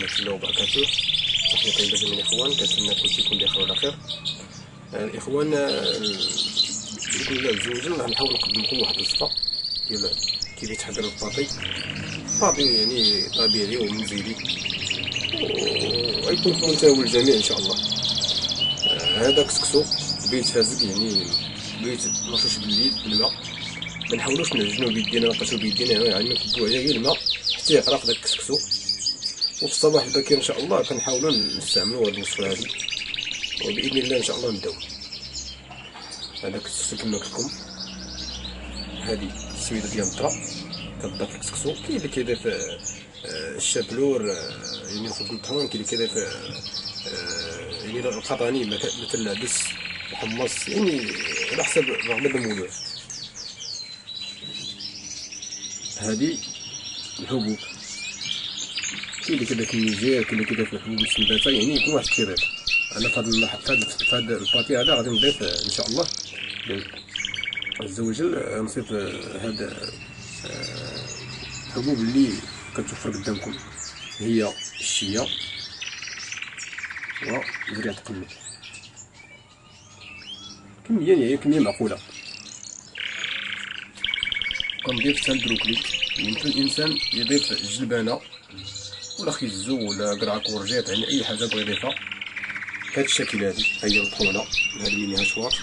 ورحمة الله وبركاته. تحية طيبة جميع الإخوان، كنتمنى كلشي يكون بخير وعلى خير. الإخوان بإذن الله عز وجل غنحاول نقدم لكم واحد الوصفة ديال كيف يتحضر الباطي يعني طبيعي ومنزلي وغيكون في متناول الجميع إن شاء الله. هذا كسكسو بيت فازك، يعني بيت مرشوش بالليل بالماء، منحاولوش نعجنو بيدينا، نقصو بيدينا، يعني نكبو عليه غير الماء حتى يغرق داك الكسكسو. وفي الصباح الباكر ان شاء الله كنحاولوا نستعملوا هاد الوصفه هادي، وباذن الله ان شاء الله نبداو. هذاك الكسكسو كما قلت لكم، هادي السويده ديال الذره كتضاف الكسكسو. كاين اللي كيدير في الشابلور يعني ياخذ الطحون، كاين اللي كيدير في يعني القطاني مثل العدس الحمص، يعني على حسب رغبه المولود. هادي الحبوب، كاين اللي كيدير في النيجير، كاين اللي كيدير في الحبوب السنباته، يعني يكون واحد التيريط. انا فهاد الباطي هذا غادي نضيف ان شاء الله عز وجل، نصيب هاد الحبوب اللي كتوفر قدامكم، هي الشيا وزريعة القمح. كمية كمية معقولة. كنضيف حتى البروكلي، يمكن الانسان يضيف جلبانة ولا خيزو ولا قرعة كورجيط، يعني اي حاجة بغا يضيفها بهاد الشكل. هادي هي الطحونة، هادي منها شواط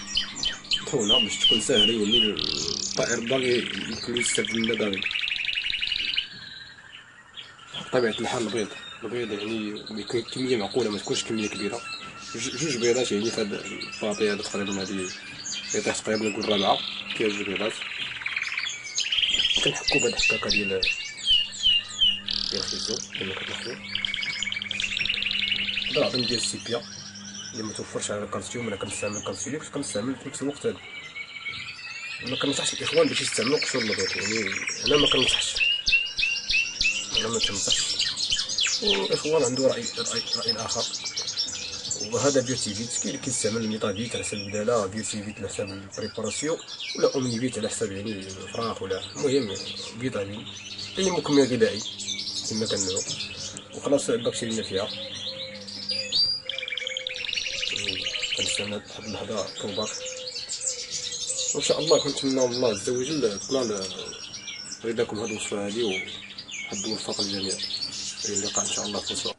طحونة باش تكون ساهلة، يولي الطائر باغي يمكن يستافد منها باغي. بطبيعة الحال البيض يعني كمية معقولة، ما تكونش كمية كبيرة. جوج بيضات يعني في هاد الباطي هذا تقريبا، هادي يطيح تقريبا نقول ربعة، فيها جوج بيضات. كنحكو بهاد الحكاكة ديال الخيزو كما كتلاحظو. هذا العظم ديال السيبيا اللي متوفرش على الكالسيوم، انا كنستعمل الكالسيليكس، كنستعمل في نفس الوقت هذا. ما كنصحش الاخوان باش يستعملوا قشور البيض، يعني انا ما كنصحش، انا ما كنصحش، والاخوان عنده راي اخر. وهذا بيوتيفيت، كاين اللي كيستعمل الميطافيت على حساب البداله، بيوتيفيت على حساب البريباراسيون، ولا اومنيفيت على حساب يعني الفراخ، ولا المهم فيتامين اي مكمل غذائي كما كنديرو وخلاص البكتيريا فيها. كنستنى واحد اللحظه طوباك، وان شاء الله كنتمنى من الله عز وجل تنال رضاكم هاد الوصفه هادي، وحد موفق للجميع. الى اللقاء ان شاء الله في وصفه.